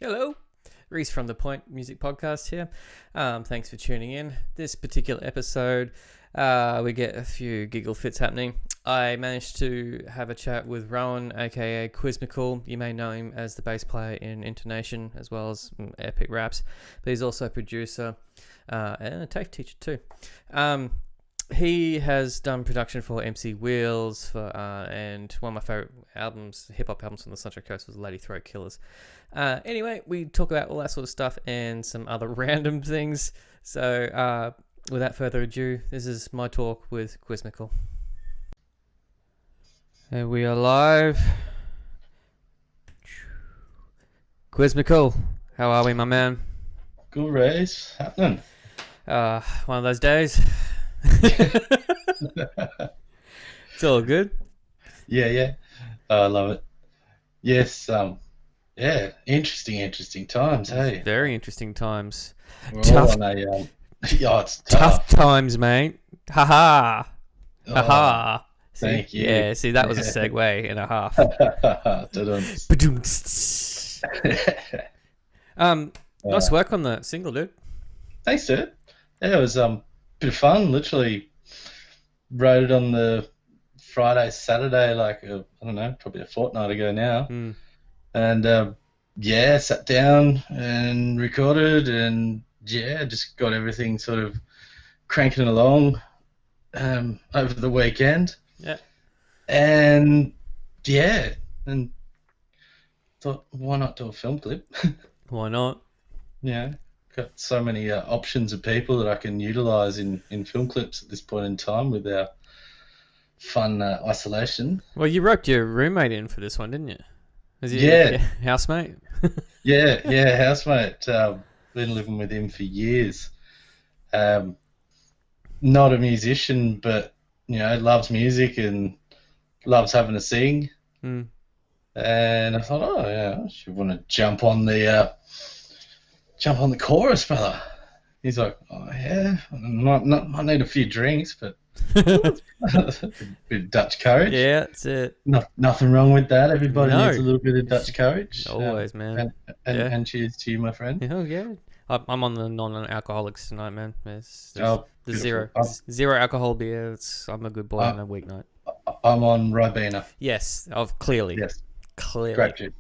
Hello, Reese from the Point Music Podcast here. Thanks for tuning in. This particular episode, we get a few giggle fits happening. I managed to have a chat with Rowan, aka Quizmical. You may know him as the bass player in Intonation, as well as epic raps, but he's also a producer and a tape teacher too. He has done production for MC Wheels and one of my favorite albums, hip hop albums from the Sunshine Coast, was Lady Throat Killers. Anyway, we talk about all that sort of stuff and some other random things. So, without further ado, this is my talk with Quizmical. And we are live. Quizmical, how are we, my man? Good race happening. One of those days. It's all good. Yeah. I love it. Yes, interesting times, hey. Very interesting times. We're Tough. all on a, it's Tough times, mate. Ha-ha. Oh, Ha-ha. thank you. Yeah, see, that was a segue and a half. Nice work on the single, dude. Thanks, dude. Yeah, it was a bit of fun. Literally wrote it on the Friday, Saturday, I don't know, probably a fortnight ago now. And sat down and recorded and just got everything sort of cranking along over the weekend. Yeah. And thought, why not do a film clip? Why not? Yeah, got so many options of people that I can utilise in film clips at this point in time with our fun isolation. Well, you roped your roommate in for this one, didn't you? Was he Yeah. housemate? Yeah, housemate. Been living with him for years. Not a musician, but loves music and loves having a sing. And I thought, I should want to jump on the chorus, brother. He's like, I need a few drinks, but a bit of Dutch courage. Yeah, that's it. Nothing wrong with that. Everybody needs a little bit of Dutch courage. Always, man. And cheers to you, my friend. Oh, yeah. I'm on the non-alcoholics tonight, man. There's Oh, the zero alcohol beer. I'm a good boy on a weeknight. I'm on Ribena. Yes, clearly. Yes. Clearly. Grape juice.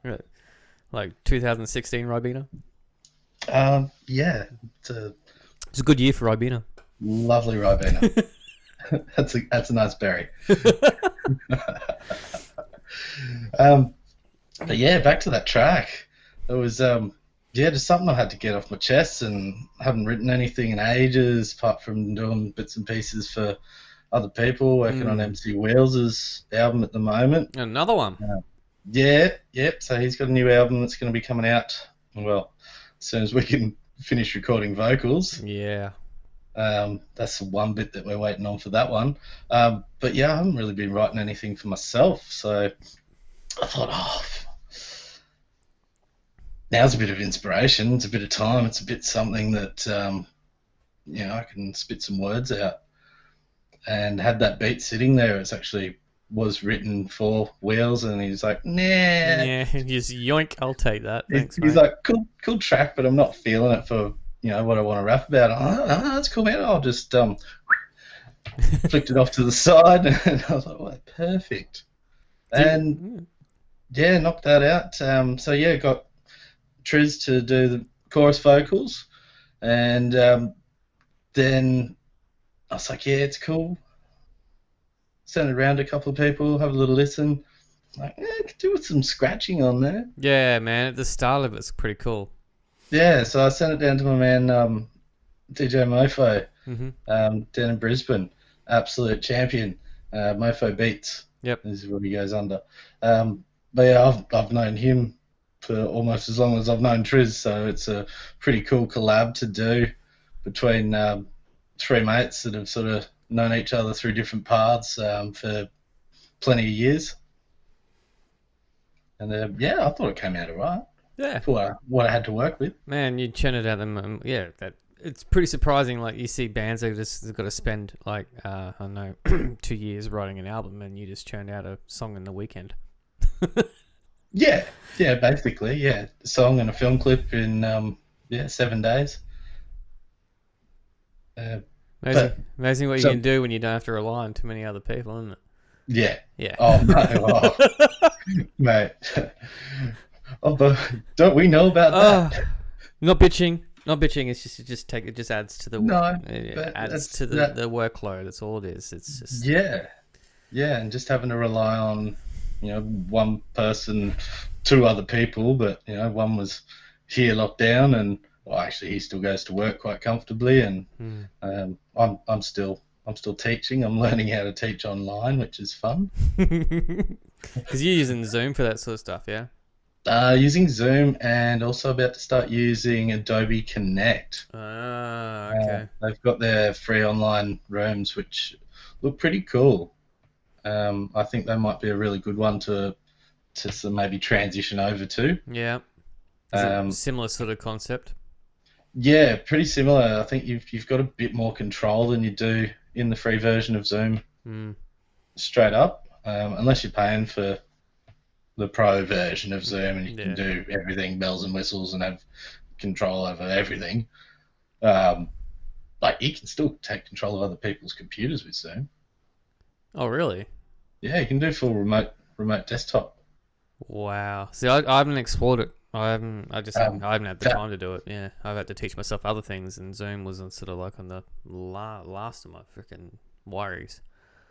Right. Like 2016 Ribena? Yeah. It's a good year for Ribena. Lovely Ribena. That's a nice berry. But yeah, back to that track. It was just something I had to get off my chest, and haven't written anything in ages apart from doing bits and pieces for other people, working on MC Wheels' album at the moment. Another one. So he's got a new album that's going to be coming out, well, as soon as we can finish recording vocals. Yeah. That's the one bit that we're waiting on for that one. But yeah, I haven't really been writing anything for myself, so I thought, now's a bit of inspiration. It's a bit of time. It's a bit something that I can spit some words out. And had that beat sitting there. It's actually was written for Wheels, and he's like, nah. Yeah, just yoink, I'll take that. Thanks, he's mate. like, cool track, but I'm not feeling it for what I want to rap about. That's cool, man. I'll just flicked it off to the side, and I was like, well, perfect. And knocked that out. Got Triz to do the chorus vocals, and then I was like, yeah, it's cool. Send it around to a couple of people, have a little listen. Like, I could do with some scratching on there. Yeah, man, the style of it's pretty cool. Yeah, so I sent it down to my man, DJ Mofo, down in Brisbane. Absolute champion. Mofo Beats. Yep. This is what he goes under. But yeah, I've known him for almost as long as I've known Triz, so it's a pretty cool collab to do between three mates that have sort of known each other through different paths for plenty of years. And I thought it came out all right. Yeah. For what I had to work with. Man, you churn it out them. It's pretty surprising. Like, you see bands that they've got to spend 2 years writing an album, and you just churn out a song in the weekend. Yeah, basically, yeah. A song and a film clip in 7 days. Uh, Amazing, but amazing what you so can do when you don't have to rely on too many other people, isn't it? yeah. Yeah. Oh no, mate. Oh, but don't we know about Oh, that? not bitching. Not bitching. It's just it just adds to the No, it but adds that's to that. the workload. That's all it is. It's just Yeah, yeah, and just having to rely on, one person, two other people, but one was here locked down, and well, actually, he still goes to work quite comfortably, and I'm still teaching. I'm learning how to teach online, which is fun. because you're using Zoom for that sort of stuff, yeah. Using Zoom and also about to start using Adobe Connect. Ah, okay. They've got their free online rooms, which look pretty cool. I think they might be a really good one to maybe transition over to. Yeah. Is it Um, similar sort of concept? yeah, pretty similar. I think you've got a bit more control than you do in the free version of Zoom, Mm. straight up. Unless you're paying for the pro version of Zoom and you can Yeah. do everything bells and whistles and have control over everything. Um, like you can still take control of other people's computers with Zoom. Oh, really? Yeah, you can do full remote desktop. Wow. See, I haven't explored it. Um, I haven't had the that time to do it. Yeah, I've had to teach myself other things, and Zoom was sort of like on the last of my freaking worries.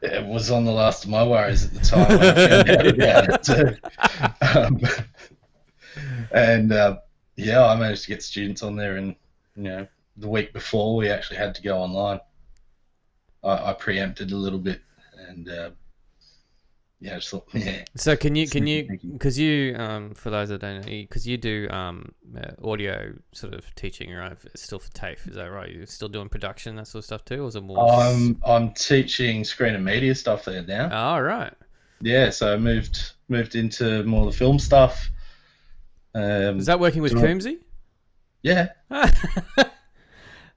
it was on the last of my worries at the time when I found out about it too. Um, and yeah, I managed to get students on there, and the week before we actually had to go online, I preempted a little bit, and yeah, I just thought, yeah. So can you Thinking. because you for those that don't know, because you do audio sort of teaching, right? Still for TAFE, is that right? You're still doing production, that sort of stuff too, or is it more? I'm teaching screen and media stuff there now. Oh, right. Yeah, so I moved into more the film stuff. Is Um, that working with so- Coombsy? yeah,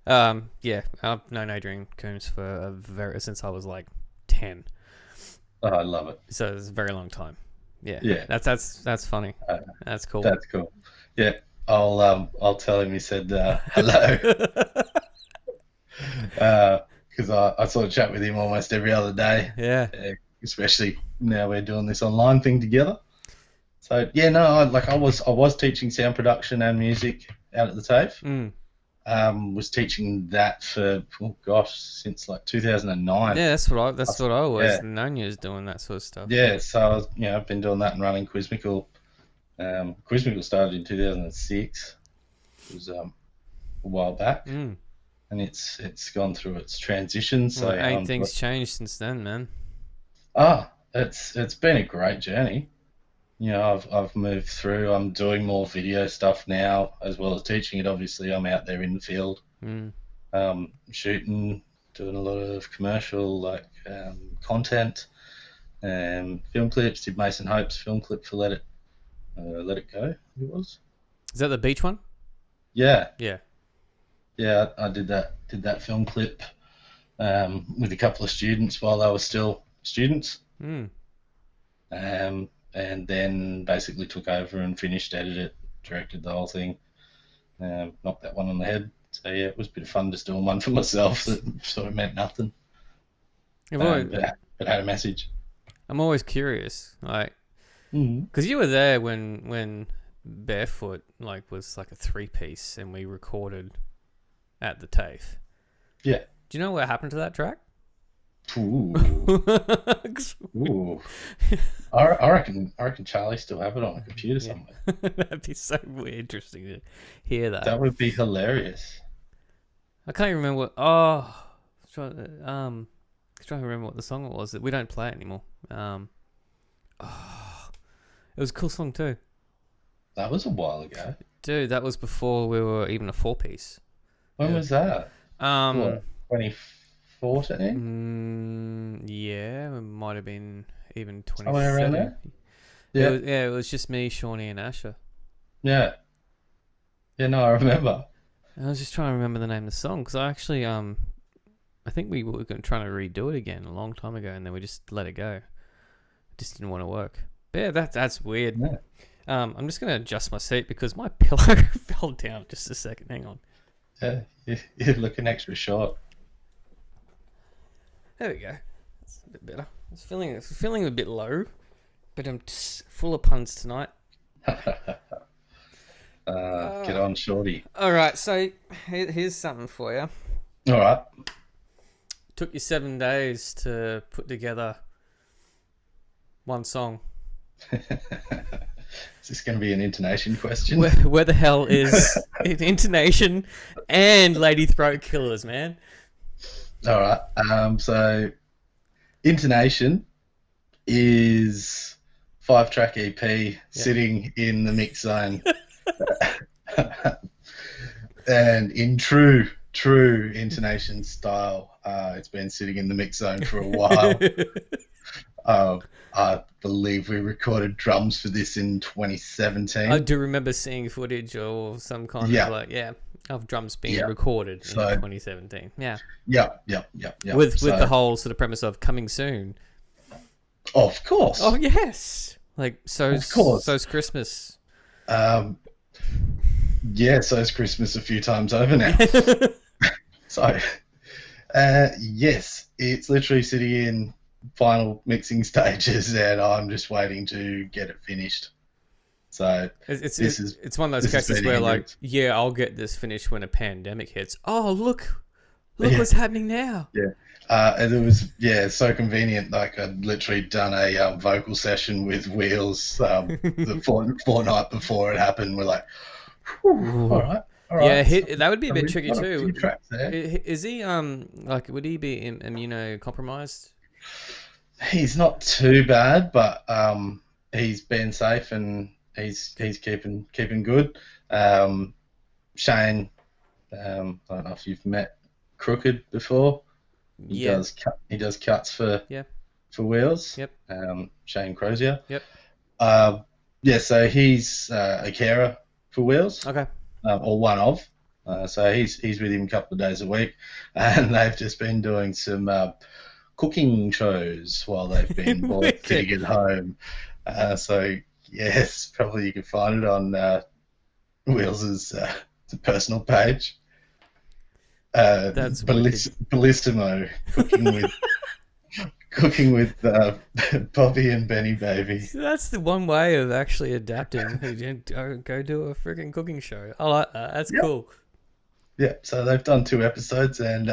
Yeah, I've known Adrian Coombs for since I was like 10, oh, I love it. so it's a very long time. Yeah, Yeah, that's funny. uh, That's cool. that's cool. Yeah, I'll tell him. He said hello, because I sort of chat with him almost every other day, Yeah. especially now we're doing this online thing together. So yeah, no, I was teaching sound production and music out at the TAFE. Mm. Was teaching that for since like 2009. Yeah, that's what I always Yeah. known you as doing, that sort of stuff. Yeah, so I was, I've been doing that and running Quizmical. Quizmical started in 2006. It was a while back, Mm. and it's gone through its transition. So Well, ain't things changed since then, man? it's been a great journey. I've moved through. I'm doing more video stuff now as well as teaching it. Obviously, I'm out there in the field, Mm. shooting, doing a lot of commercial content, film clips. Did Mason Hope's film clip for Let It Go. It was. Is that the beach one? Yeah, Yeah. yeah. I did that film clip with a couple of students while they were still students, Mm. and then basically took over and finished, edited it, directed the whole thing. Knocked that one on the head. So yeah, it was a bit of fun just doing one for myself that sort of meant nothing, but had a message. I'm always curious, like, Mm-hmm. because you were there when Barefoot was like a 3-piece, and we recorded at the TAFE. Yeah. Do you know what happened to that track? Ooh. Ooh. I reckon Charlie still have it on a computer somewhere. That'd be so interesting to hear that. That would be hilarious. I can't even remember what. Oh, I was trying to remember what the song was. That we don't play it anymore. It was a cool song too, That was a while ago. dude. That was before we were even a 4-piece. When was that? Um, 2014? Yeah, it might have been even Somewhere around 2017. there? It was just me, Shawnee, and Asher. Yeah. Yeah, no, I remember. I was just trying to remember the name of the song because I actually I think we were trying to redo it again a long time ago, and then we just let it go. It just didn't want to work. But yeah, that's weird. Yeah. I'm just going to adjust my seat because my pillow fell down. Just a second. Hang on. Yeah, you're looking extra short. There we go. That's a bit better. I was feeling a bit low, but I'm just full of puns tonight. Get on, shorty. All right, so here's something for you. All right. Took you 7 days to put together one song. Is this going to be an intonation question? Where the hell is Intonation and Lady Throat Killers, man? All right. So Intonation is 5-track EP sitting in the mix zone. And in true Intonation style, it's been sitting in the mix zone for a while. I believe we recorded drums for this in 2017. I do remember seeing footage or some kind of drums being recorded in 2017. Yeah. Yeah. With the whole sort of premise of coming soon. Of course. Oh yes. Like so's Christmas. Yeah, so's Christmas a few times over now. So, yes, it's literally sitting in final mixing stages, and I'm just waiting to get it finished. So it's one of those cases where like, yeah, I'll get this finished when a pandemic hits. Oh, look what's happening now. Yeah. And it was so convenient. Like I'd literally done a vocal session with Wheels the fortnight before it happened. We're like, all right. Yeah, that would be a bit tricky too. There. Is he would he be immunocompromised? He's not too bad, but he's been safe and he's keeping good. Shane, I don't know if you've met Crooked before. He does cuts for Wheels. Yep. Shane Crozier. Yep. So he's a carer for Wheels. Okay. Or one of. So he's with him a couple of days a week, and they've just been doing some cooking shows while they've been both sitting at home. So yes, probably you can find it on Wheels' personal page. That's Bellissimo cooking with Bobby and Benny Baby. So that's the one way of actually adapting. Go do a freaking cooking show. I like that. That's cool. Yeah, so they've done 2 episodes and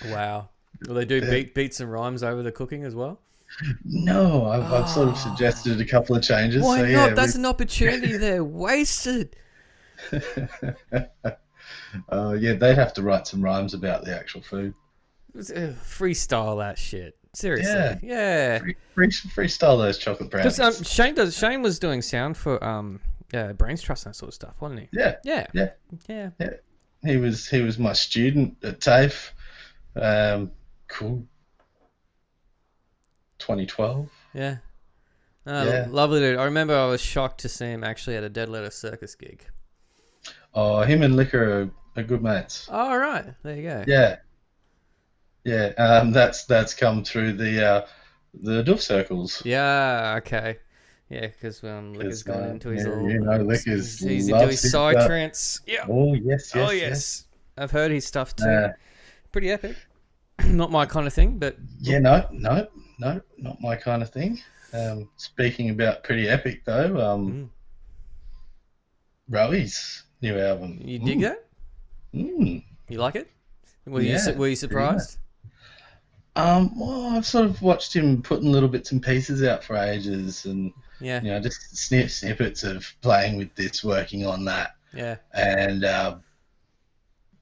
wow. Will they do beats and rhymes over the cooking as well? No, I've sort of suggested a couple of changes. Why not? That's an opportunity there. Wasted. They'd have to write some rhymes about the actual food. Freestyle that shit. Seriously. Yeah. Freestyle those chocolate brownies. Shane was doing sound for Brains Trust and that sort of stuff, wasn't he? Yeah. He was my student at TAFE. Cool. 2012. Yeah. Lovely dude. I remember I was shocked to see him actually at a Dead Letter Circus gig. Oh, him and Liquor are good mates. Oh, all right. There you go. Yeah. That's come through the Doof circles. Yeah. Okay. Yeah, because Liquor's gone into his little. Liquor's he's into his psytrance. Yeah. Oh yes. I've heard his stuff too. Pretty epic. Not my kind of thing, but yeah, no, not my kind of thing. Speaking about pretty epic though, Rowie's new album. You dig that? You like it? Were you surprised? Well, I've sort of watched him putting little bits and pieces out for ages, and just snippets of playing with this, working on that. Yeah. And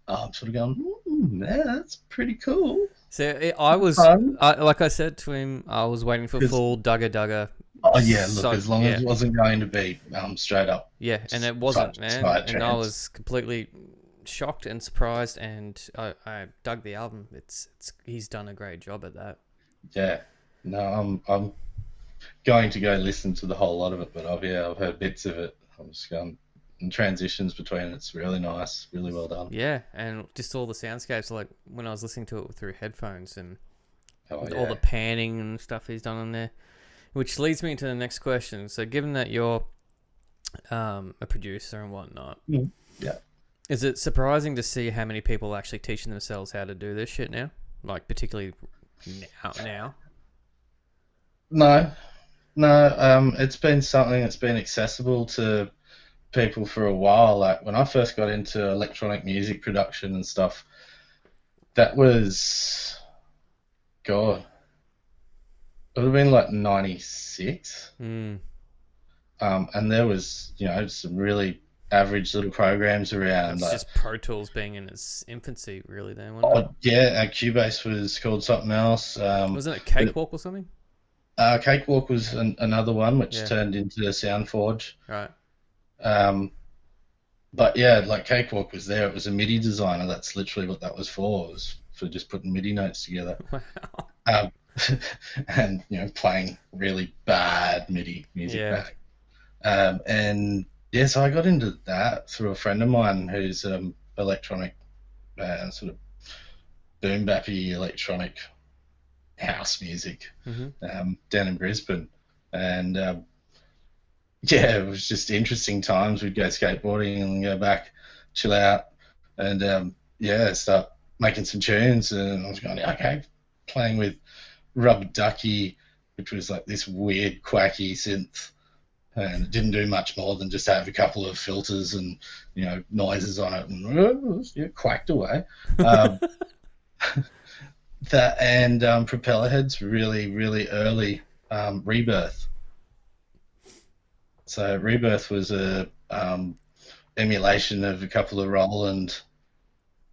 I'm sort of going, that's pretty cool. So I was, like I said to him, I was waiting for full Dugga. Oh yeah, look, as long as it wasn't going to be straight up. Yeah, and it wasn't, man. And I was completely shocked and surprised, and I dug the album. He's done a great job at that. Yeah, no, I'm going to go listen to the whole lot of it, but I've heard bits of it. I'm just going. And transitions between it's really nice, really well done. Yeah, and just all the soundscapes, like when I was listening to it through headphones and all the panning and stuff he's done on there. Which leads me to the next question. So, given that you're a producer and whatnot, Yeah. is it surprising to see how many people are actually teaching themselves how to do this shit now? Like, particularly now? No, it's been something that's been accessible to people for a while. Like when I first got into electronic music production and stuff, that was, God, it would have been like 96. Mm. And there was, some really average little programs around. It's Like, just Pro Tools being in its infancy, really, then, wasn't it? yeah, Cubase was called something else. Wasn't it Cakewalk or something? Cakewalk was another one, which Yeah. turned into SoundForge. Right. But yeah, like Cakewalk was there. It was a MIDI designer. That's literally what that was for. It was for just putting MIDI notes together. Wow. And playing really bad MIDI music back. And yeah, so I got into that through a friend of mine who's electronic, sort of boom bappy electronic house music down in Brisbane. And yeah, it was just interesting times. We'd go skateboarding and go back, chill out, and start making some tunes. And I was going, okay, playing with Rubber Ducky, which was like this weird quacky synth, and it didn't do much more than just have a couple of filters and noises on it, and quacked away. That and Propellerhead's really, really early Rebirth. So Rebirth was a emulation of a couple of Roland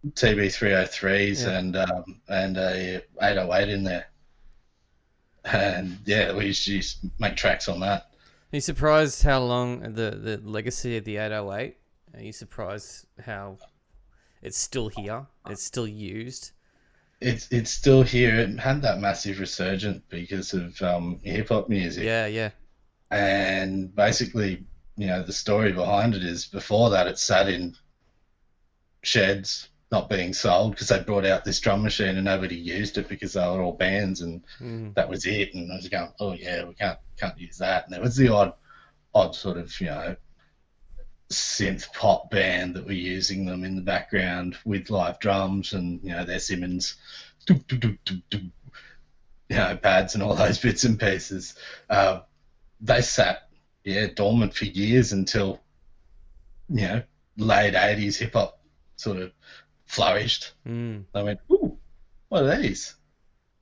TB303s and a 808 in there. And yeah, we used to make tracks on that. Are you surprised how long the legacy of the 808? Are you surprised how it's still here? It's still used? It's still here. It had that massive resurgence because of hip hop music. Yeah. And basically, the story behind it is before that it sat in sheds not being sold because they brought out this drum machine and nobody used it because they were all bands and that was it. And I was going, oh yeah, we can't use that. And there was the odd sort of, synth pop band that were using them in the background with live drums and, their Simmons, pads and all those bits and pieces. They sat, dormant for years until, late 80s hip hop sort of flourished. They went, ooh, what are these?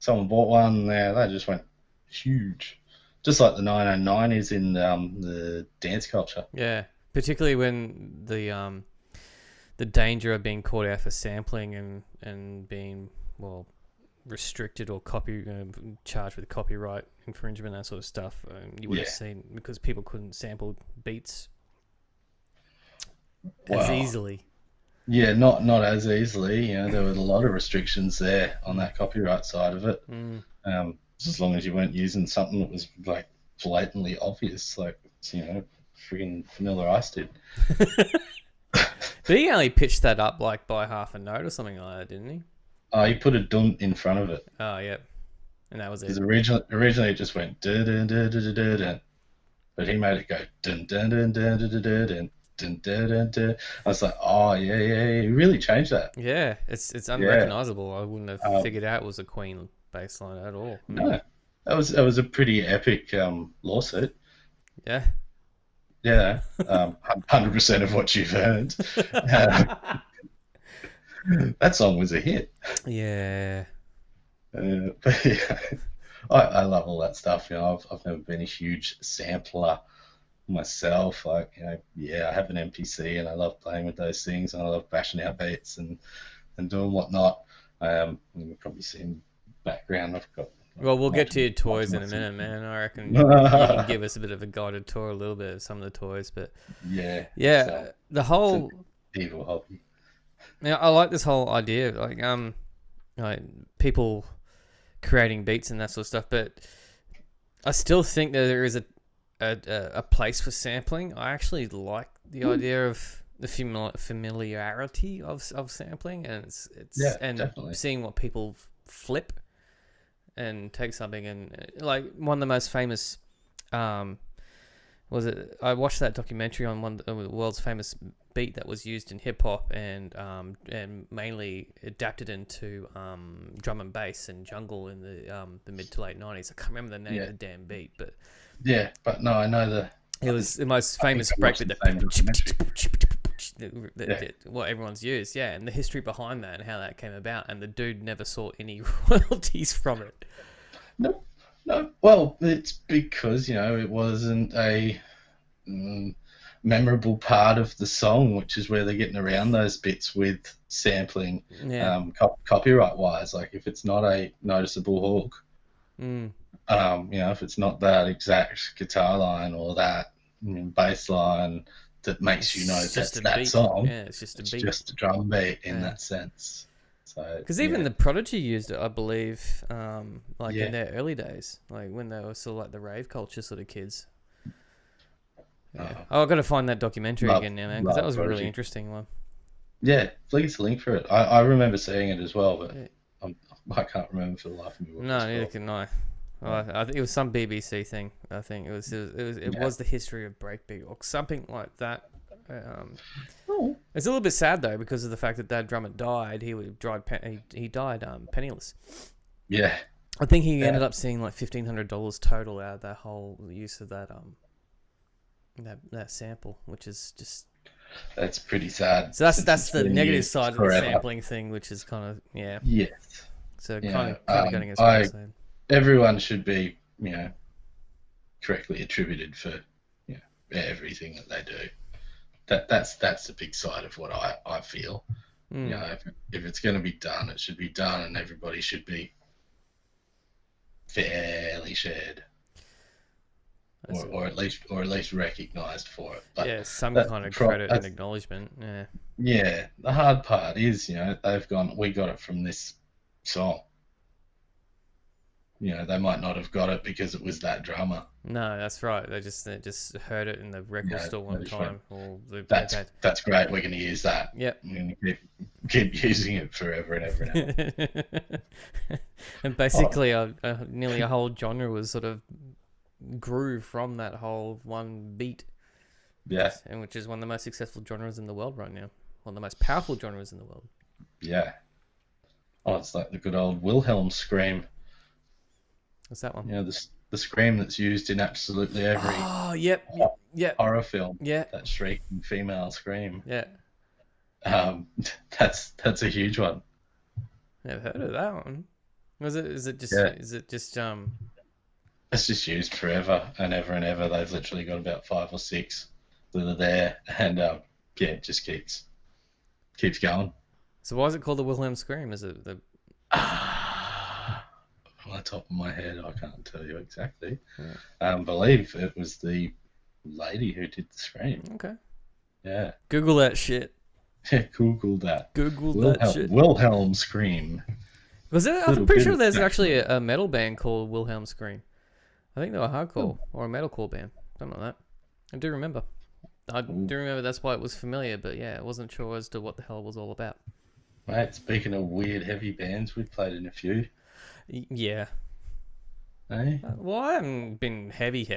Someone bought one, they just went huge. Just like the 909 is in the dance culture. Yeah, particularly when the danger of being caught out for sampling and being, restricted or charged with copyright infringement, that sort of stuff. You would have seen because people couldn't sample beats as easily. Yeah, not as easily. There were a lot of restrictions there on that copyright side of it. As long as you weren't using something that was like blatantly obvious, like freaking Vanilla Ice did. But he only pitched that up like by half a note or something like that, didn't he? He put a dun in front of it. Oh yeah, and that was it. Because originally it just went dun dun dun dun dun dun, but he made it go dun dun dun dun dun dun dun. Dun, dun, dun, dun. I was like, oh yeah, he really changed that. Yeah, it's unrecognizable. I wouldn't have figured out it was a Queen bass line at all. No, that was a pretty epic lawsuit. Yeah. Yeah, 100% of what you've heard. That song was a hit. Yeah. But yeah, I love all that stuff. I've never been a huge sampler myself. I have an MPC and I love playing with those things and I love bashing out beats and doing whatnot. You've probably seen background. I've got. Well, we'll get to your toys in a minute, man. I reckon you can give us a bit of a guided tour, a little bit of some of the toys, but yeah, so the whole evil hobby. Yeah, I like this whole idea, like people creating beats and that sort of stuff. But I still think that there is a place for sampling. I actually like the idea of the familiarity of sampling, and it's definitely. Seeing what people flip and take something and like one of the most famous was it? I watched that documentary on one of the world's famous beat that was used in hip hop and mainly adapted into drum and bass and jungle in the mid to late 90s. I can't remember the name of the damn beat, but but no, I know it was the most famous breakbeat that what everyone's used, and the history behind that and how that came about, and the dude never saw any royalties from it. No. Well, it's because it wasn't a memorable part of the song, which is where they're getting around those bits with sampling, copyright wise. Like if it's not a noticeable hook, if it's not that exact guitar line or that bass line that makes that's that beat. Song. Yeah, it's just a beat. It's just a drum beat in that sense. So because even the Prodigy used it, I believe, in their early days, like when they were still like the rave culture sort of kids. Yeah. I've got to find that documentary again now, man, because that was a really interesting one. Yeah, flick us a link for it. I remember seeing it as well, but I can't remember for the life of me. No, neither can I. I think it was some BBC thing. I think it was the history of breakbeat or something like that. It's a little bit sad though because of the fact that drummer died. He died penniless. Yeah, I think he ended up seeing like $1,500 total out of that whole use of that sample, which is just that's pretty sad. So that's the negative side of the sampling thing, which is kind of yes. So kind of going against what I'm saying. Everyone should be correctly attributed for everything that they do. That's the big side of what I feel. If it's going to be done, it should be done, and everybody should be fairly shared, or at least recognised for it. But some kind of credit and acknowledgement. Yeah, the hard part is they've gone. We got it from this song. They might not have got it because it was that drummer. No, that's right. They just heard it in the record store one time. That's great. We're going to use that. Yep. We're going to keep using it forever and ever and ever. And basically, nearly a whole genre was sort of grew from that whole one beat. Yeah. And which is one of the most successful genres in the world right now. One of the most powerful genres in the world. Yeah. Oh, it's like the good old Wilhelm Scream. What's that one? The scream that's used in absolutely every horror film. Yeah. That shrieking female scream. Yeah. That's a huge one. Never heard of that one. Is it just It's just used forever and ever and ever. They've literally got about 5 or 6 that are there, and it just keeps going. So why is it called the Wilhelm Scream? Is it the on the top of my head, I can't tell you exactly. Yeah. Believe it was the lady who did the scream. Okay. Yeah. Google that shit. Yeah, Google that. That shit. Wilhelm Scream. I'm pretty sure there's actually a metal band called Wilhelm Scream. I think they were hardcore or a metalcore band, something like that. I do remember. That's why it was familiar, but I wasn't sure as to what the hell it was all about. Mate, speaking of weird heavy bands, we've played in a few. Yeah. Hey? Well, I haven't been heavy. I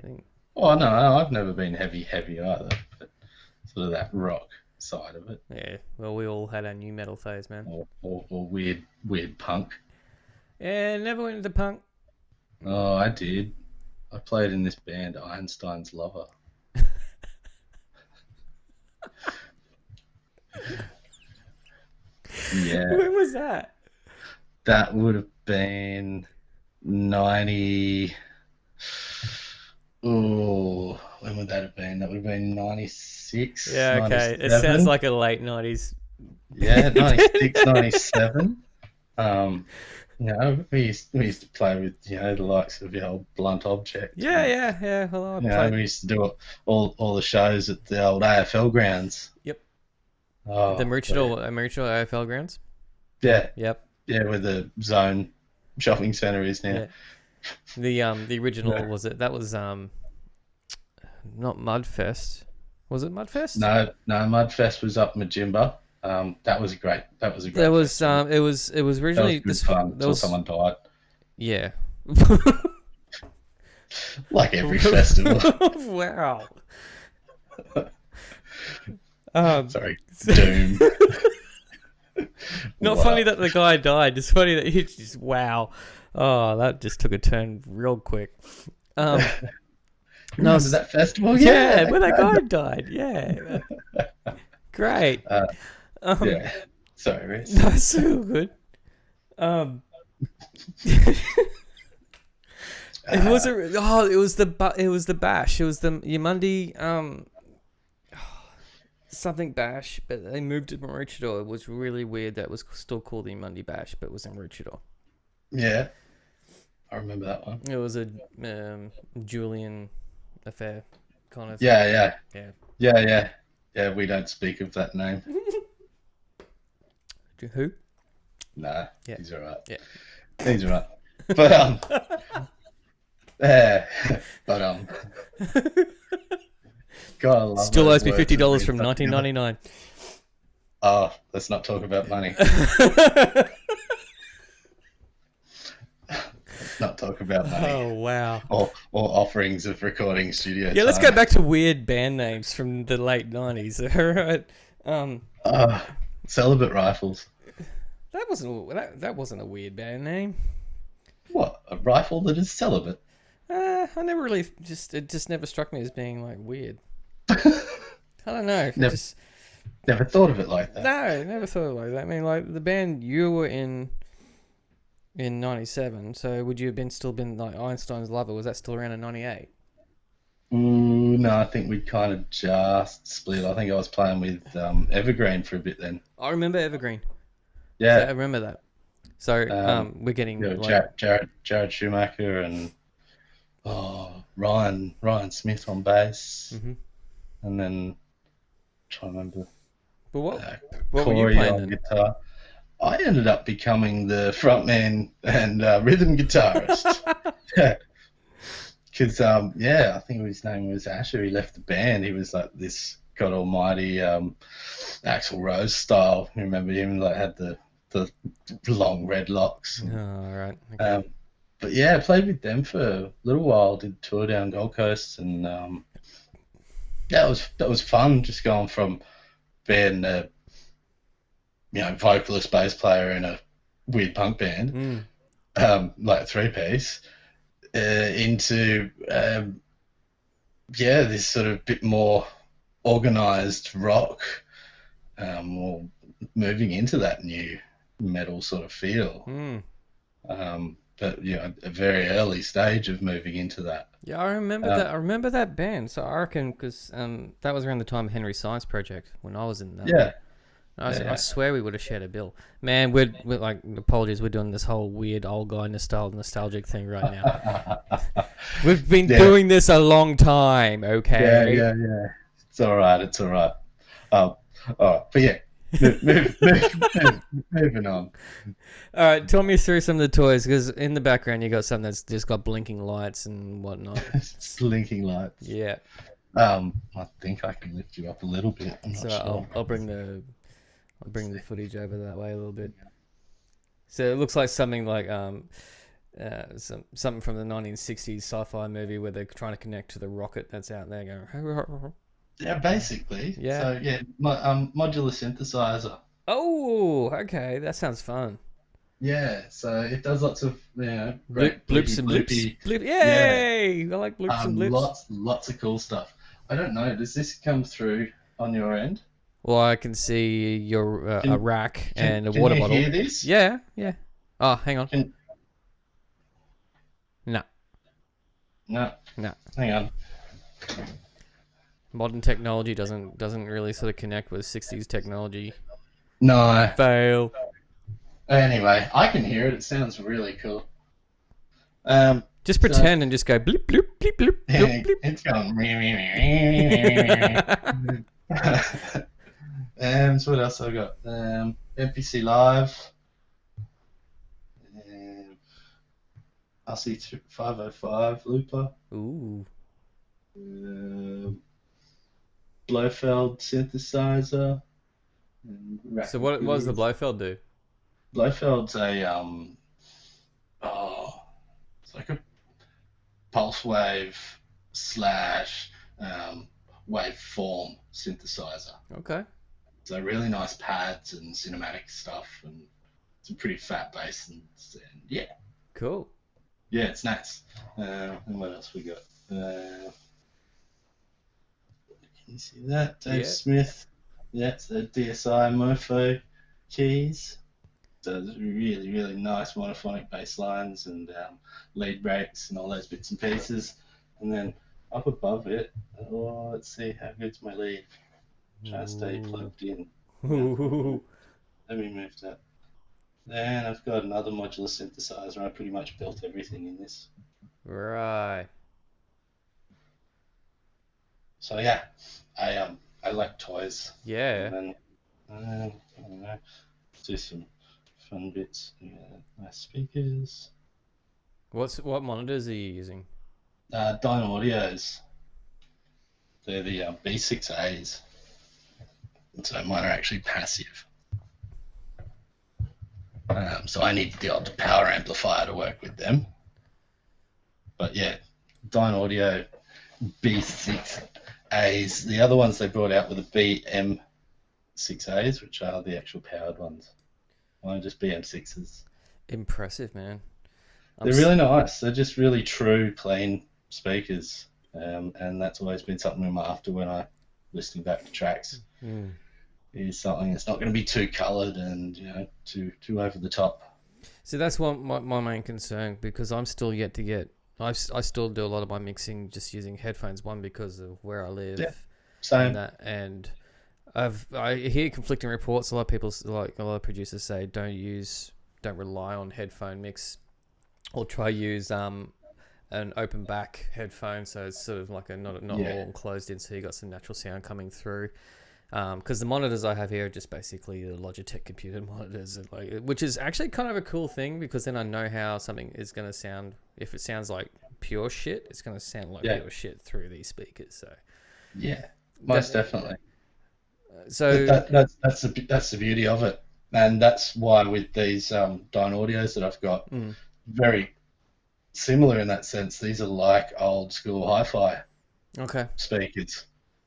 think. Oh, no, I've never been heavy either, but sort of that rock side of it. Yeah, well, we all had our new metal phase, man. Or weird punk. Yeah, never went into punk. Oh, I did. I played in this band, Einsteins Love. Yeah. When was that? That would have been 90. Oh, when would that have been? That would have been 96. Yeah, okay. 97. It sounds like a late 90s. Yeah, 96, 97. We used to play with the likes of the old Blunt Object. Yeah. Well, we used to do all the shows at the old AFL grounds. Yep. Oh, the Maroochydore AFL grounds. Yeah. Yep. Yeah, where the Zone shopping centre is now. Yeah. The original was it? That was not Mudfest. Was it Mudfest? No. Mudfest was up Majimba. That was great. That was a great. It was originally that was good fun until someone died. Yeah. Like every festival. Wow. Sorry, Doom. Not Wow. funny that the guy died. It's funny that he just wow. Oh, that just took a turn real quick. Remember that festival? Yeah, where that guy died. Yeah, great. Yeah. Sorry, Reese. That's so good. It was it was the bash. It was the Yamundi something bash, but they moved to Maroochydore. It was really weird that it was still called the Yamundi bash, but it was in Maroochydore. Yeah, I remember that one. It was a Julian affair kind of. Yeah. Yeah. Yeah, we don't speak of that name. Who? Nah, Yeah. he's alright. Yeah. He's alright. But God, I love Still those owes me words $50 that from we- 1999. Oh, let's not talk about money. Let's not talk about money. Oh wow. Or offerings of recording studio Yeah, let's time. go back to weird band names from the late 90s. All right. Celibate Rifles. That wasn't a weird band name. What? A rifle that is celibate? I never really it just never struck me as being like weird. I don't know. Never thought of it like that. No, never thought of it like that. I mean, like the band you were in '97. So would you have still been like Einstein's Love? Or was that still around in '98? Ooh, no, I think we kind of just split. I think I was playing with Evergreen for a bit then. I remember Evergreen. Yeah. So I remember that. So we're getting Jared Schumacher and Ryan Smith on bass, and then trying to remember. But what Corey were you playing on then? guitar. I ended up becoming the frontman and rhythm guitarist. Because I think his name was Asher. He left the band. He was like this god almighty Axl Rose style. You remember him? Like had the long red locks. Oh, right. Okay. But yeah, I played with them for a little while. Did a tour down Gold Coast, and that was fun. Just going from being a vocalist, bass player in a weird punk band, like a three-piece, into this sort of bit more organised rock, or moving into that new metal sort of feel. But a very early stage of moving into that. Yeah, I remember that. I remember that band. So I reckon because that was around the time of Henry Science Project when I was in that. Yeah. I swear we would have shared a bill. Man, we're like, apologies, we're doing this whole weird old guy nostalgic thing right now. We've been doing this a long time, okay? Yeah. It's all right. All right. But yeah, moving on. All right, tell me through some of the toys, because in the background you got something that's just got blinking lights and whatnot. Blinking lights. Yeah. I think I can lift you up a little bit. I'm not sure. I'll bring the footage over that way a little bit. So it looks like something like something from the 1960s sci-fi movie where they're trying to connect to the rocket that's out there going. Yeah, basically. Yeah. So yeah, modular synthesizer. Oh, okay, that sounds fun. Yeah, so it does lots of great Bloops and bloopy. bloops. Yay! I like bloops and bloops. Lots of cool stuff. I don't know. Does this come through on your end? Well, I can see your a rack and a water bottle. Can you hear this? Yeah. Oh, hang on. No. Hang on. Modern technology doesn't really sort of connect with 60s technology. No. Fail. Anyway, I can hear it. It sounds really cool. Just pretend and just go bloop bloop bloop bloop bloop bloop. It's going. So what else have I got? MPC Live. RC 505 looper. Ooh. Blofeld synthesizer. So what does the Blofeld do? Blofeld's a it's like pulse wave slash waveform synthesizer. Okay. So really nice pads and cinematic stuff, and some pretty fat bass, and yeah, Cool. yeah, it's nice. And what else we got? Can you see that? Dave Yeah. Smith. Yeah, it's the DSI Mofo keys. So it's really, really nice monophonic bass lines and lead breaks and all those bits and pieces. And then up above it, oh, let's see, how good's my lead? Trying to stay plugged in. Ooh. Let me move that. Then I've got another modular synthesizer. I pretty much built everything in this. Right. So yeah, I like toys. Yeah. And then I don't know, do some fun bits. Yeah, nice speakers. What monitors are you using? Dyna Audios. They're the B6As. So mine are actually passive. So I need the odd power amplifier to work with them. But yeah, Dyna Audio B6As. The other ones they brought out were the BM6As, which are the actual powered ones. Mine are just BM6s. Impressive, man. They're really nice. They're just really true, clean speakers. And that's always been something I'm after when I listening back to tracks. Is something that's not going to be too coloured and too over the top. So that's my main concern, because I'm still yet to get. I still do a lot of my mixing just using headphones. One, because of where I live. Yeah, same. And I hear conflicting reports. A lot of people, like a lot of producers, say don't rely on headphone mix, or try use an open back headphone, so it's sort of like not all enclosed in, so you got some natural sound coming through. Because the monitors I have here are just basically the Logitech computer monitors, which is actually kind of a cool thing, because then I know how something is going to sound. If it sounds like pure shit, it's going to sound like pure shit through these speakers. So yeah, most definitely. So that's the beauty of it, and that's why with these Dyna Audios that I've got, very similar in that sense. These are like old school hi-fi speakers.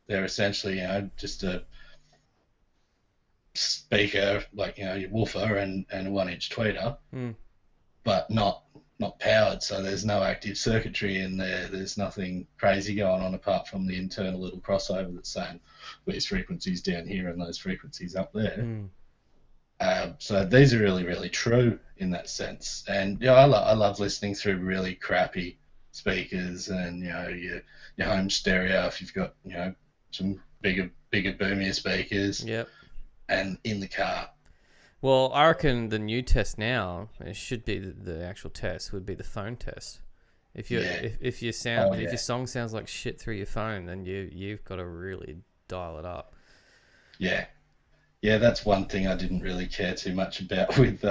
They're essentially, just a speaker, like, your woofer and a 1-inch tweeter, but not powered. So there's no active circuitry in there. There's nothing crazy going on apart from the internal little crossover that's saying these frequencies down here and those frequencies up there. So these are really, really true in that sense. And I love listening through really crappy speakers and your home stereo if you've got some bigger boomier speakers. Yep. And in the car. Well, I reckon the new test now, it should be the actual test, would be the phone test. If your song sounds like shit through your phone, then you've got to really dial it up. Yeah, that's one thing I didn't really care too much about with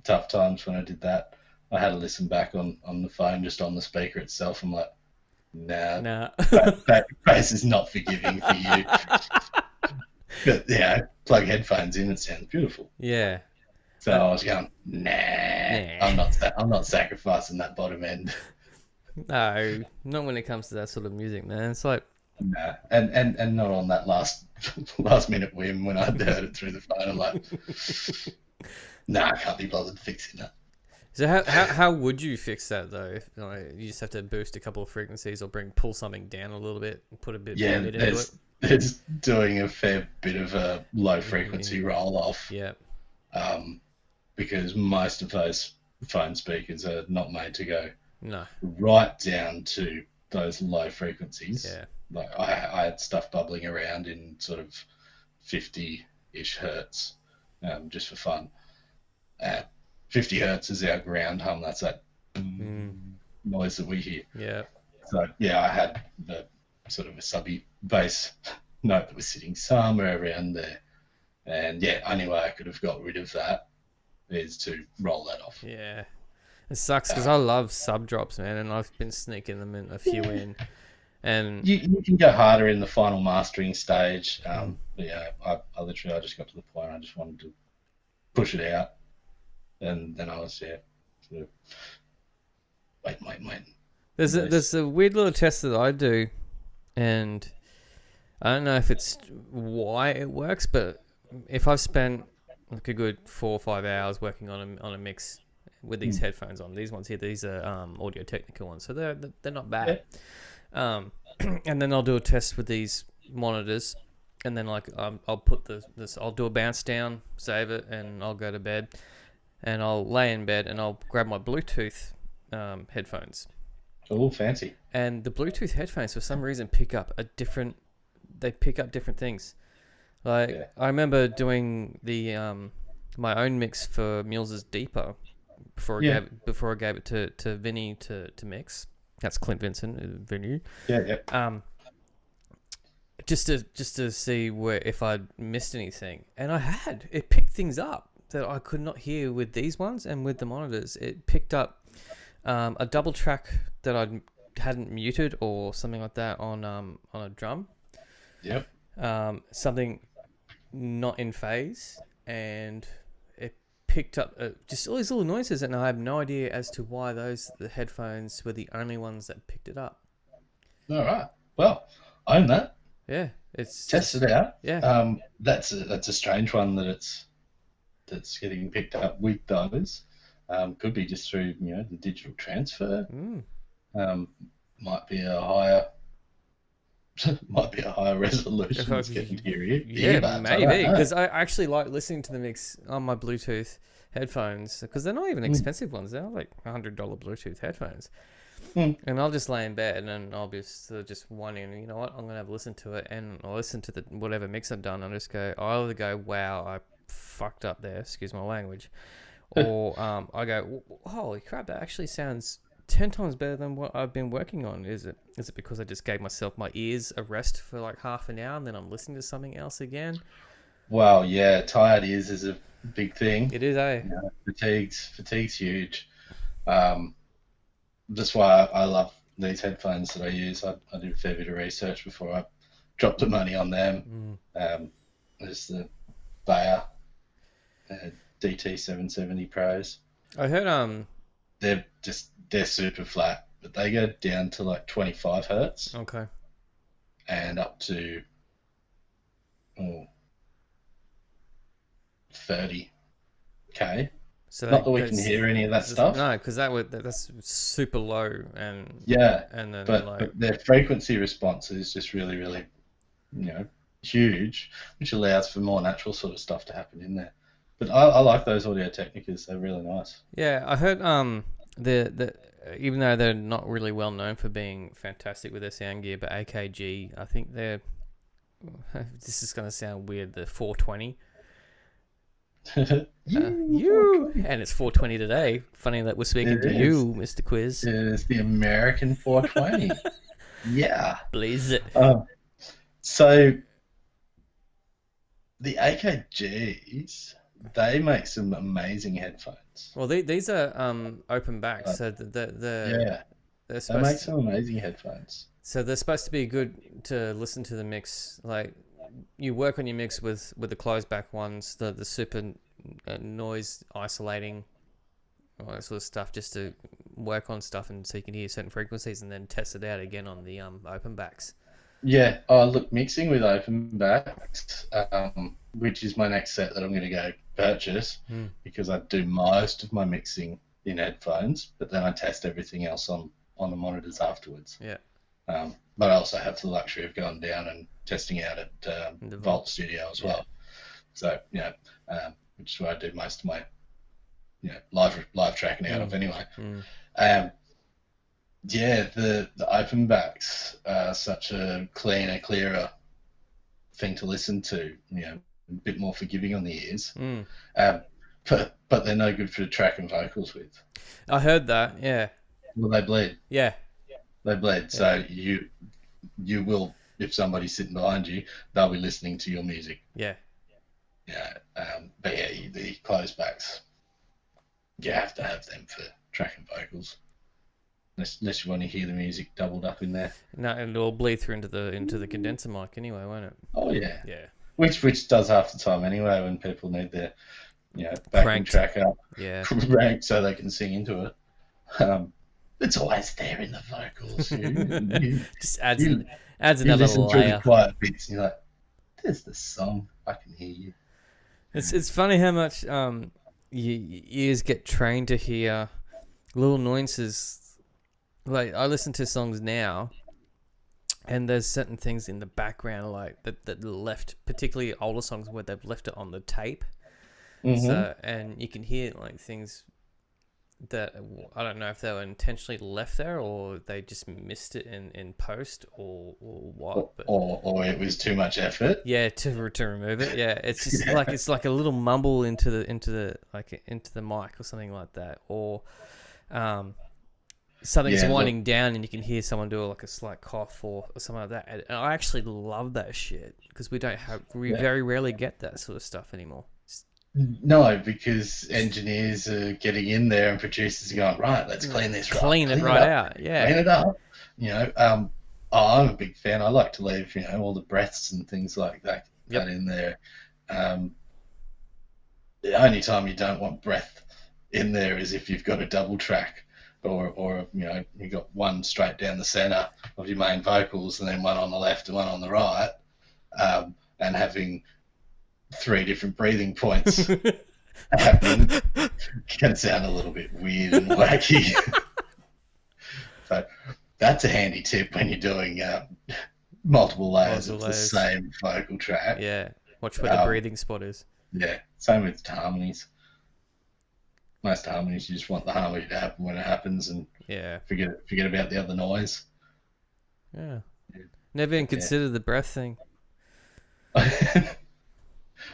Tough Times when I did that. I had to listen back on the phone, just on the speaker itself. I'm like, nah. that bass is not forgiving for you. But plug headphones in, it sounds beautiful. Yeah. So I was going, nah. I'm not sacrificing that bottom end. No, not when it comes to that sort of music, man. It's like, nah, and not on that last minute whim when I heard it through the phone. I'm like, nah, I can't be bothered fixing that. So how would you fix that though? If, you just have to boost a couple of frequencies or pull something down a little bit and put a bit more mid into it. It's doing a fair bit of a low frequency roll off. Yeah. Because most of those phone speakers are not made to go right down to those low frequencies. Yeah. Like I had stuff bubbling around in sort of 50-ish hertz, just for fun. 50 hertz is our ground hum. That's that noise that we hear. Yeah. So I had the sort of a subby bass note that was sitting somewhere around there, and only way I could have got rid of that is to roll that off. Yeah, it sucks because I love sub drops, man, and I've been sneaking them in a few in, and you can go harder in the final mastering stage. But I literally just got to the point I just wanted to push it out, and then I was sort of wait. There's a weird little test that I do, and I don't know if it's why it works, but if I've spent like a good 4 or 5 hours working on a mix with these headphones on, these ones here, these are Audio Technica ones, so they're not bad. Yeah. And then I'll do a test with these monitors, and then like I'll put this, I'll do a bounce down, save it, and I'll go to bed, and I'll lay in bed, and I'll grab my Bluetooth headphones. Oh, fancy! And the Bluetooth headphones, for some reason, pick up different things. Like I remember doing the my own mix for Mills's Deeper before I gave it to Vinny to mix. That's Clint Vincent, Vinny. Yeah. Just to see if I'd missed anything, and it picked things up that I could not hear with these ones, and with the monitors, it picked up a double track that I hadn't muted or something like that on a drum. Yep. Something not in phase, and it picked up just all these little noises, and I have no idea as to why the headphones were the only ones that picked it up. All right. Well, own that. Yeah, test it out. Yeah. That's a strange one that's getting picked up with those. Could be just through the digital transfer. Might be a higher resolution it's getting to your ear. Yeah, maybe, because I actually like listening to the mix on my Bluetooth headphones, because they're not even expensive ones. They're like $100 Bluetooth headphones. And I'll just lay in bed, and I'll be just wondering, you know what, I'm gonna have a listen to it, and I'll listen to the whatever mix I've done. I'll either go, wow, I fucked up there, excuse my language, or I go, holy crap, that actually sounds 10 times better than what I've been working on. Is it because I just gave myself my ears a rest for like half an hour, and then I'm listening to something else again? Well, yeah, tired ears is a big thing. It is, eh? Fatigue's huge. That's why I love these headphones that I use. I did a fair bit of research before I dropped the money on them. There's the Bayer DT770 Pros. I heard they're super flat, but they go down to like 25 hertz. Okay. And up to 30k. So not that we can hear any of that stuff. No, because that's super low, and then but their frequency response is just really, really, huge, which allows for more natural sort of stuff to happen in there. But I like those Audio Technicas; they're really nice. Yeah, I heard the even though they're not really well known for being fantastic with their sound gear, but AKG, I think they're. This is going to sound weird. The 420. And it's 420 today. Funny that we're speaking to you, Mr. Quiz. It is the American 420. Yeah. Blaze it. So the AKGs, they make some amazing headphones. Well, these are open back, so they make some amazing headphones. So they're supposed to be good to listen to the mix. Like, you work on your mix with the closed back ones, the super noise isolating, all that sort of stuff, just to work on stuff, and so you can hear certain frequencies, and then test it out again on the open backs. Yeah. Oh, look, mixing with open backs, which is my next set that I'm going to go purchase, because I do most of my mixing in headphones, but then I test everything else on the monitors afterwards. Yeah. But I also have the luxury of going down and testing out at the Vault Studio as well. So, which is where I do most of my, live tracking out of anyway. The open backs are such a clearer thing to listen to. A bit more forgiving on the ears. But they're no good for tracking vocals with. I heard that. Yeah. Well, they bleed. Yeah. They bleed. So you will, if somebody's sitting behind you, they'll be listening to your music. Yeah. Yeah. But the closed backs, you have to have them for tracking vocals. Unless you want to hear the music doubled up in there. No, and it'll bleed through into the condenser mic anyway, won't it? Oh yeah. Yeah. Which does half the time anyway, when people need their backing track up, ranked, so they can sing into it. It's always there in the vocals. You, Just you, adds you another listen through the layer. quiet bits and you're like, there's the song. I can hear you. It's funny how much your ears get trained to hear little nuances. Like, I listen to songs now, and there's certain things in the background, like that left, particularly older songs where they've left it on the tape. Mm-hmm. So, and you can hear like things that I don't know if they were intentionally left there or they just missed it in post or what. But or it was too much effort. yeah, to remove it. Yeah, it's just like it's like a little mumble into the mic or something like that, or something's winding down and you can hear someone do like a slight cough or something like that. And I actually love that shit because we very rarely get that sort of stuff anymore. No, because engineers are getting in there and producers are going, right, let's clean this right. Clean it right out. Yeah. Clean it up. I'm a big fan. I like to leave, all the breaths and things like that in there. The only time you don't want breath in there is if you've got a double track or you've got one straight down the center of your main vocals and then one on the left and one on the right, and having 3 different breathing points happening can sound a little bit weird and wacky. So that's a handy tip when you're doing multiple layers of the same vocal track. Yeah, watch where the breathing spot is. Yeah, same with harmonies. Most harmonies, you just want the harmony to happen when it happens, and forget about the other noise. Yeah. Never even considered the breath thing.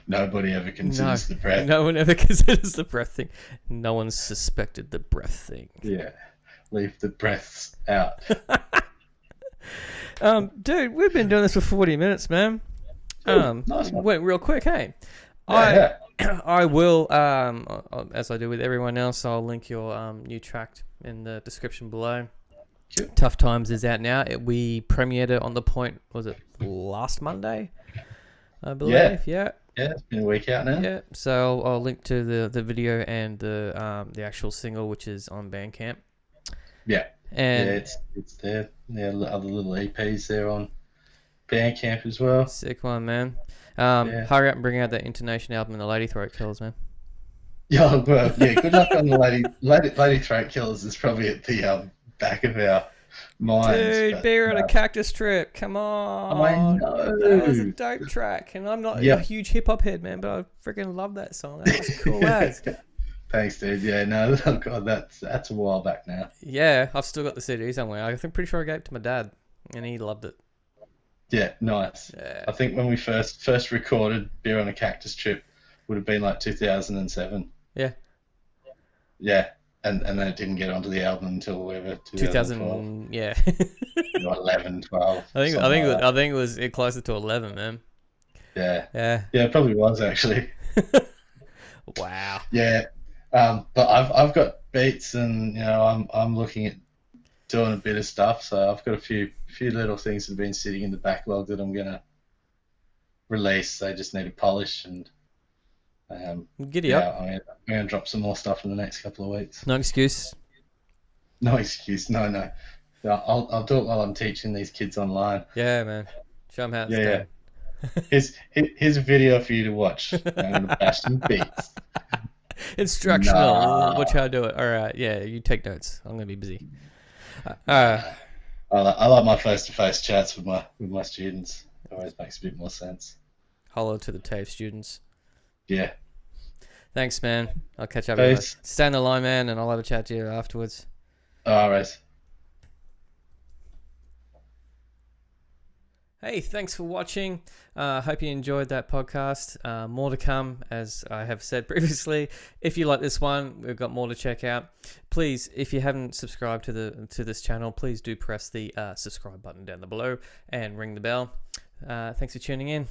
Nobody ever considers the breath. No one ever considers the breath thing. No one suspected the breath thing. Yeah. Leave the breaths out. Dude, we've been doing this for 40 minutes, man. Nice one. Went real quick, hey? I will, as I do with everyone else, I'll link your new track in the description below. Sure. Tough Times is out now. We premiered it on The Point, was it last Monday? I believe, yeah. Yeah, it's been a week out now. Yeah, so I'll link to the video and the actual single, which is on Bandcamp. Yeah, and it's there. There are other little EPs there on Bandcamp as well. Sick one, man. Hurry up and bring out that Intonation album and the Lady Throat Killers, man. Yeah, well, good luck on the Lady Throat Killers. Is probably at the back of our minds. Dude, Beer on a Cactus Trip. Come on. I know. That was a dope track. And I'm not a huge hip-hop head, man, but I freaking love that song. That was cool as. Thanks, dude. Yeah, no, oh God, that's a while back now. Yeah, I've still got the CD somewhere. I think pretty sure I gave it to my dad, and he loved it. Yeah, nice. Yeah. I think when we first recorded Beer on a Cactus Trip would have been like 2007. Yeah. Yeah. And then it didn't get onto the album until whatever 2000, yeah. 11, 12. I think it was closer to 11, man. Yeah. Yeah. Yeah, it probably was actually. Wow. Yeah. But I've got beats and I'm looking at doing a bit of stuff, so I've got a few little things that have been sitting in the backlog that I'm gonna release. They just need to polish and giddy up. I'm gonna drop some more stuff in the next couple of weeks. No excuse. No excuse. No. I'll do it while I'm teaching these kids online. Yeah, man. Show them how it's done. Here's a video for you to watch. I'm gonna bash some beats. Instructional. Watch how I do it. All right. Yeah, you take notes. I'm gonna be busy. I like my face-to-face chats with my students. It always makes a bit more sense. Hello to the TAFE students. Yeah. Thanks, man. I'll catch up with you. Stay on the line, man, and I'll have a chat to you afterwards. All right. Hey, thanks for watching. Hope you enjoyed that podcast. More to come, as I have said previously. If you like this one, we've got more to check out. Please, if you haven't subscribed to this channel, please do press the subscribe button down below and ring the bell. Thanks for tuning in.